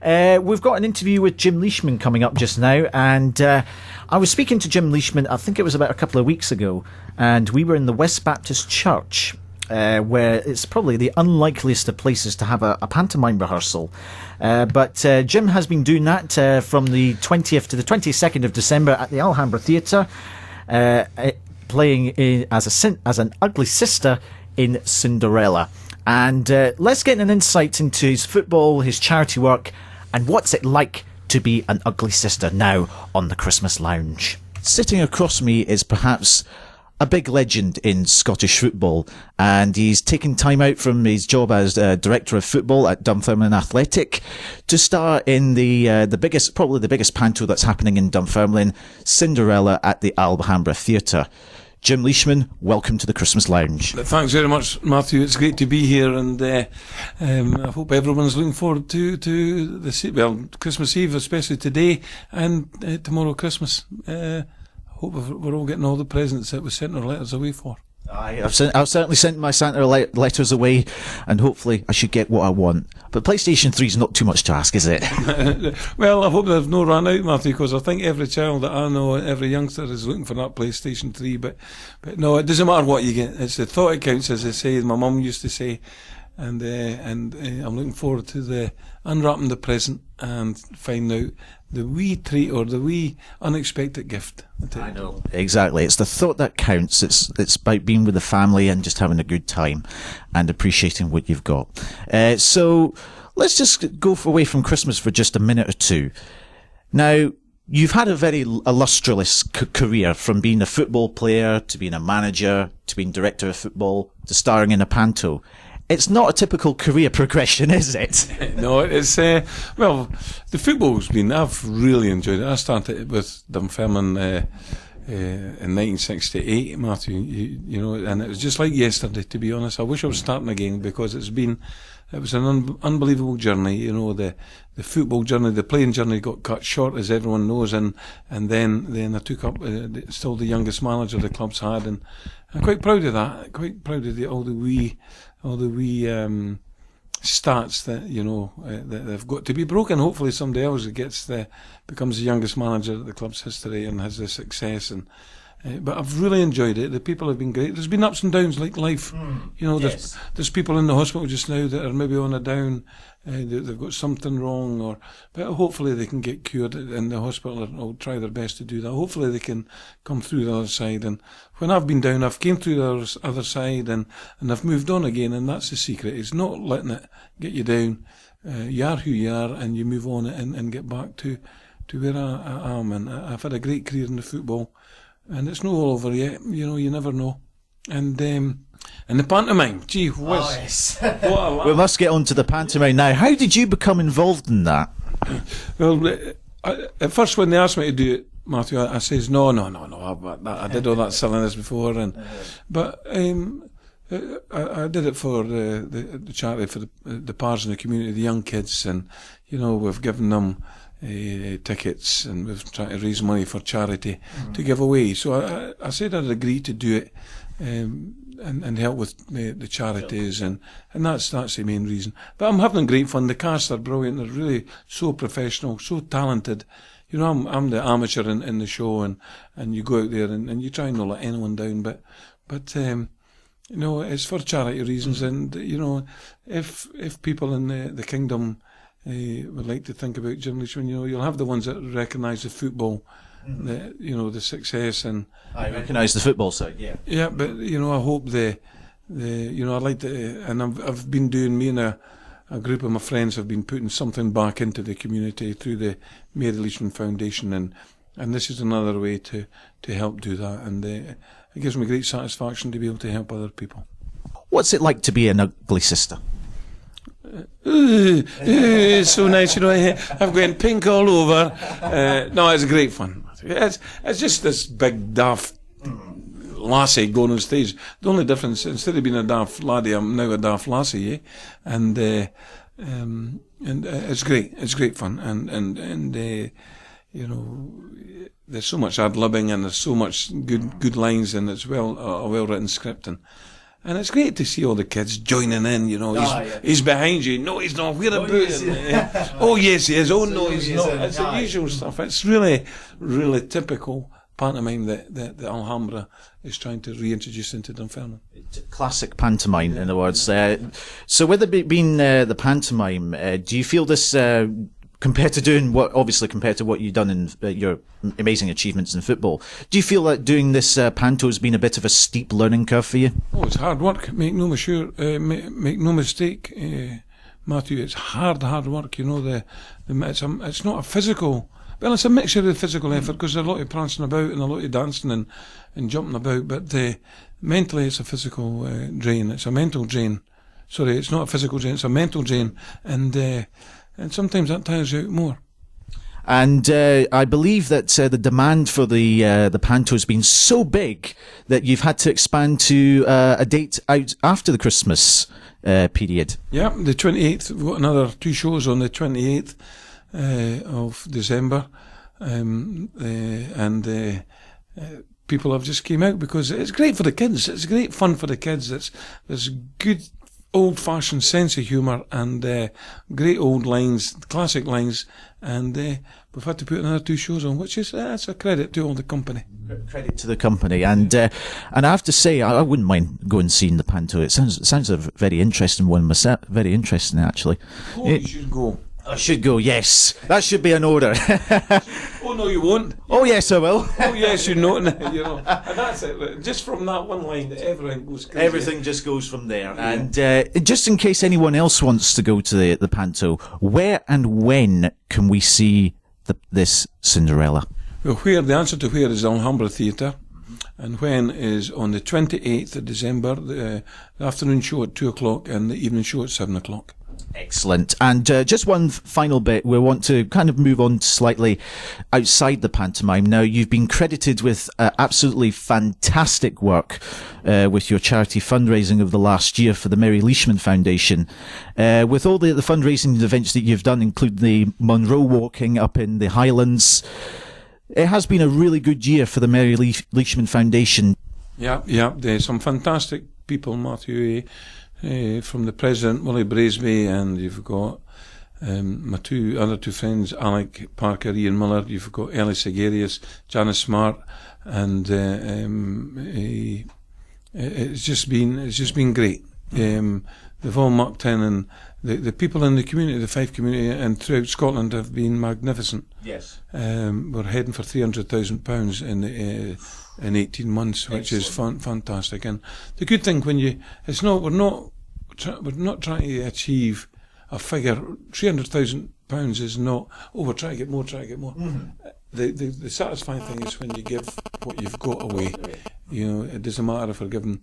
We've got an interview with Jim Leishman coming up just now, and I was speaking to Jim Leishman, I think it was about a couple of weeks ago, and we were in the West Baptist Church, where it's probably the unlikeliest of places to have a pantomime rehearsal. But Jim has been doing that from the 20th to the 22nd of December at the Alhambara Theatre, playing as an ugly sister in Cinderella. And let's get an insight into his football, his charity work, and what's it like to be an ugly sister now on the Christmas Lounge. Sitting across me is perhaps a big legend in Scottish football, and he's taken time out from his job as director of football at Dunfermline Athletic to star in probably the biggest panto that's happening in Dunfermline, Cinderella, at the Alhambara Theatre. Jim Leishman, welcome to the Christmas Lounge. Thanks very much, Matthew. It's great to be here, and I hope everyone's looking forward to Christmas Eve, especially today, and tomorrow Christmas. Hope we're all getting all the presents that we sent our letters away for. I've certainly sent my Santa letters away, and hopefully I should get what I want. But PlayStation 3 is not too much to ask, is it? Well, I hope they've no run out, Matthew, because I think every child that I know, every youngster is looking for that PlayStation 3. But no, it doesn't matter what you get. It's the thought it counts, as they say. My mum used to say, and I'm looking forward to the unwrapping the present and finding out the wee treat or the wee unexpected gift. I know. Exactly. It's the thought that counts. It's about being with the family and just having a good time and appreciating what you've got. So let's just go away from Christmas for just a minute or two. Now, you've had a very illustrious career, from being a football player to being a manager to being director of football to starring in a panto. It's not a typical career progression, is it? No, it's, well, the football's been, I've really enjoyed it. I started with Dunfermline in 1968, Matthew, you know, and it was just like yesterday, to be honest. I wish I was starting again, because it was an unbelievable journey, you know, the football journey, the playing journey got cut short, as everyone knows, and then I took up, still the youngest manager the club's had, and I'm quite proud of that, quite proud of all the wee stats that, you know, that they've got to be broken. Hopefully somebody else becomes the youngest manager of the club's history and has the success. And but I've really enjoyed it. The people have been great. There's been ups and downs like life. You know, there's people in the hospital just now that are maybe on a down. They've got something wrong, but hopefully they can get cured in the hospital, and will try their best to do that. Hopefully they can come through the other side. And when I've been down, I've came through the other side, and I've moved on again. And that's the secret. It's not letting it get you down. You are who you are, and you move on and get back to where I am. And I've had a great career in the football, and it's not all over yet. You know, you never know. And the pantomime, gee whiz. Yes. We must get on to the pantomime now. How did you become involved in that? Well, at first when they asked me to do it, Matthew, I says, no, I did all that silliness before, but I did it for the charity for the pars in the community, the young kids, and, you know, we've given them tickets, and we've tried to raise money for charity to give away. So I said I'd agree to do it, and help with the charities, and that's the main reason. But I'm having great fun. The cast are brilliant. They're really so professional, so talented. You know, I'm the amateur in the show, and you go out there and you try and not let anyone down. But you know, it's for charity reasons, and you know, if people in the kingdom would like to think about Jim Leishman, you know, you'll have the ones that recognise the football. You know, the success, and I recognise the football side. Yeah, but you know, I hope you know, I'd like to, and I've been doing, me and a group of my friends have been putting something back into the community through the Mary Leishman Foundation, and this is another way to help do that, and it gives me great satisfaction to be able to help other people. What's it like to be an ugly sister? It's so nice, you know. I've gone pink all over. No, it's great fun. It's just this big daft lassie going on stage. The only difference, instead of being a daft laddie, I'm now a daft lassie, yeah? And it's great. It's great fun, and you know, there's so much ad-libbing, and there's so much good lines, and it's a well written script, and And it's great to see all the kids joining in, you know. He's behind you. No, he's not. We're about it. Oh, yes, he is. Oh, no, he's not. It's the usual stuff. It's really, really typical pantomime that Alhambra is trying to reintroduce into Dunfermline. Classic pantomime, in other words. So with it being the pantomime, do you feel this, compared to what you've done in your amazing achievements in football, do you feel that doing this panto has been a bit of a steep learning curve for you? Oh, it's hard work. Make no mistake, Matthew. It's hard work. You know, it's not a physical. Well, it's a mixture of the physical effort, because there's a lot of prancing about and a lot of dancing and jumping about, but mentally it's a physical drain. It's a mental drain. Sorry, it's not a physical drain, it's a mental drain, and sometimes that tires you out more. And I believe that the demand for the panto has been so big that you've had to expand to a date out after the Christmas period. Yeah, the 28th. We've got another 2 shows on the 28th. Of December, and people have just came out because it's great for the kids. It's great fun for the kids. There's good old-fashioned sense of humour and great old lines, classic lines, and we've had to put another 2 shows on, which is that's a credit to all the company. Credit to the company, and I have to say I wouldn't mind going and seeing the panto. It sounds a very interesting one myself. Very interesting, actually. Oh, you should go. I should go, yes. That should be an order. Oh, no, you won't. Oh, yes, I will. Oh, yes, you know. And that's it. Just from that one line, everything goes crazy. Everything just goes from there. Yeah. And just in case anyone else wants to go to the panto, where and when can we see this Cinderella? Well, the answer to where is Alhambra Theatre. And when is on the 28th of December, the afternoon show at 2 o'clock and the evening show at 7 o'clock. Excellent. And just one final bit, we want to kind of move on slightly outside the pantomime. Now, you've been credited with absolutely fantastic work with your charity fundraising of the last year for the Mary Leishman Foundation. With all the fundraising events that you've done, including the Monroe Walking up in the Highlands, it has been a really good year for the Mary Leishman Foundation. Yeah, there's some fantastic people, Matthew, from the president, Willie Braesby, and you've got my other two friends, Alec Parker, Ian Miller. You've got Ellie Segarius, Janice Smart, and it's just been great. They've all mucked in, and the people in the community, the Fife community, and throughout Scotland have been magnificent. Yes, we're heading for £300,000 in 18 months, which Excellent. is fantastic. And the good thing we're not trying to achieve a figure. £300,000 is not. Oh, we're trying to get more. Mm-hmm. The satisfying thing is when you give what you've got away. You know, it doesn't matter if we're giving.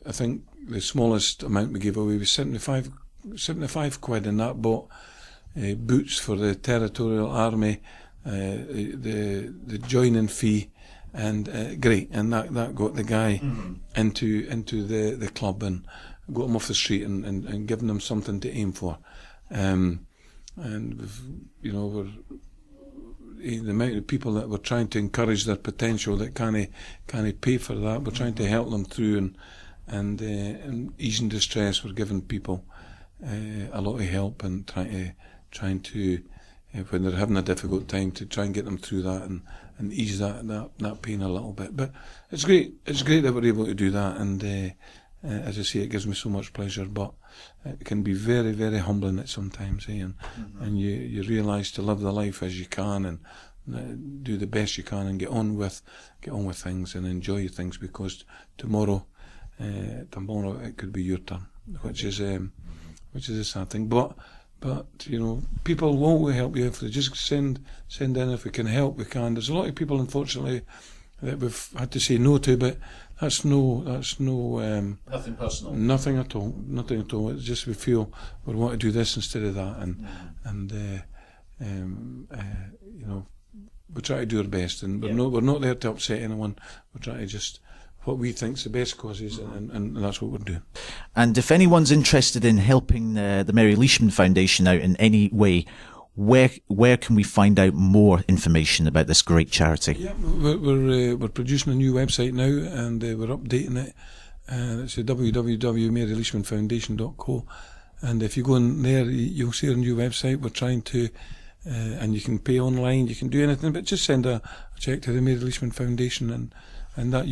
I think the smallest amount we gave away was 75 quid, and that bought boots for the Territorial Army, the joining fee, and great, and that got the guy into the club and got him off the street and given him something to aim for, and we're the amount of people that we're trying to encourage their potential that can't pay for that. We're trying to help them through and easing distress. We're giving people a lot of help and trying to when they're having a difficult time, to try and get them through that and ease that pain a little bit. But it's great. It's great that we're able to do that, and as I say, it gives me so much pleasure. But it can be very, very humbling at sometimes, and you realise to live the life as you can and do the best you can and get on with things and enjoy things, because tomorrow it could be your turn, which is a sad thing. But people will help you if they just send in. If we can help, we can. There's a lot of people, unfortunately, that we've had to say no to, but that's no nothing personal. Nothing at all. It's just we feel we want to do this instead of that, we try to do our best, and we're not there to upset anyone. We're trying to just what we think's the best causes, and that's what we're doing. And if anyone's interested in helping the Mary Leishman Foundation out in any way, where can we find out more information about this great charity? Yeah, we're producing a new website now, and we're updating it, It's www.maryleishmanfoundation.co. And if you go in there, you'll see our new website. We're trying to, and you can pay online, you can do anything, but just send a cheque to the Mary Leishman Foundation, and that,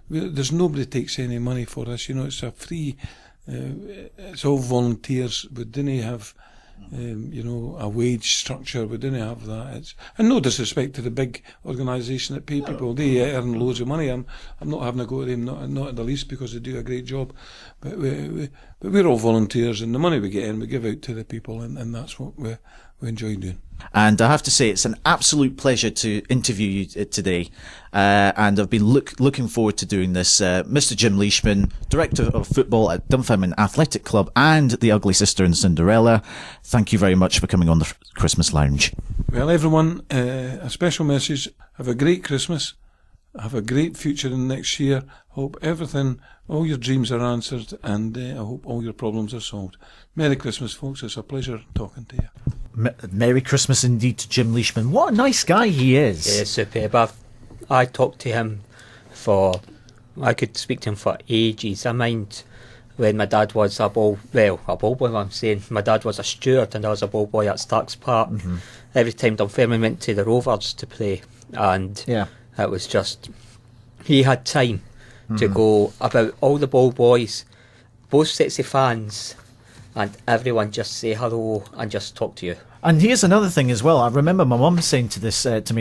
there's nobody takes any money for this. It's a free, it's all volunteers. We didn't have, a wage structure. We didn't have that. And no disrespect to the big organisation that pay people. They earn loads of money. I'm not having a go at them, not at the least, because they do a great job. But we're all volunteers, and the money we get in, we give out to the people, and that's what we enjoy doing. And I have to say, it's an absolute pleasure to interview you today. And I've been looking forward to doing this. Mr. Jim Leishman, Director of Football at Dunfermline Athletic Club and The Ugly Sister in Cinderella, thank you very much for coming on the Christmas Lounge. Well, everyone, a special message. Have a great Christmas. Have a great future in next year. Hope all your dreams are answered, and I hope all your problems are solved. Merry Christmas, folks. It's a pleasure talking to you. Merry Christmas indeed to Jim Leishman. What a nice guy he is. Yeah, superb. I talked to him I could speak to him for ages. I mind when my dad was a ball boy, I'm saying. My dad was a steward and I was a ball boy at Starks Park. Mm-hmm. Every time Dunfermline went to the Rovers to play, and it was just, he had time to go about all the ball boys, both sets of fans, and everyone just say hello and just talk to you. And here's another thing as well. I remember my mum saying to me,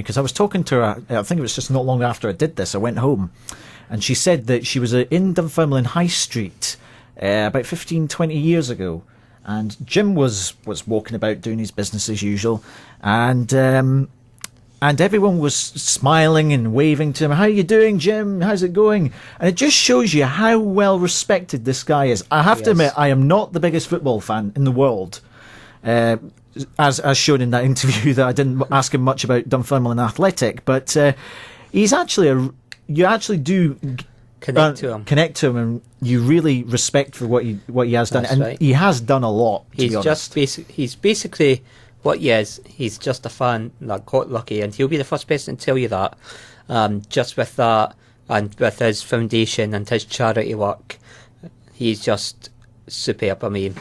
because I was talking to her, I think it was just not long after I did this, I went home, and she said that she was in Dunfermline High Street about 15, 20 years ago, and Jim was walking about doing his business as usual, and everyone was smiling and waving to him. How are you doing, Jim? How's it going? And it just shows you how well respected this guy is. I have to admit, I am not the biggest football fan in the world. As shown in that interview, that I didn't ask him much about Dunfermline Athletic, but he's actually you actually do connect to him, and you really respect for what he has done. That's and right. He has done a lot. He's basically what he is. He's just a fan that got lucky, and he'll be the first person to tell you that. Just with that, and with his foundation and his charity work, he's just superb. I mean,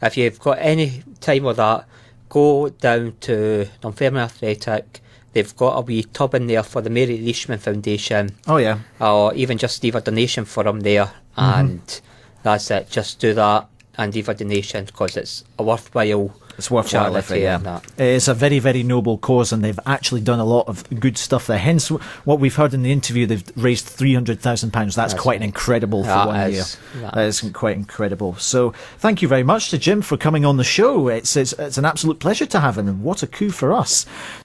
if you've got any time with that, go down to Dunfermline Athletic. They've got a wee tub in there for the Mary Leishman Foundation. Oh, yeah. Or even just leave a donation for them there. And that's it. Just do that and leave a donation, because it's a worthwhile effort, yeah. It's a very, very noble cause, and they've actually done a lot of good stuff there. Hence, what we've heard in the interview, they've raised £300,000. That's quite an incredible for 1 year. That is quite incredible. So, thank you very much to Jim for coming on the show. It's an absolute pleasure to have him, and what a coup for us.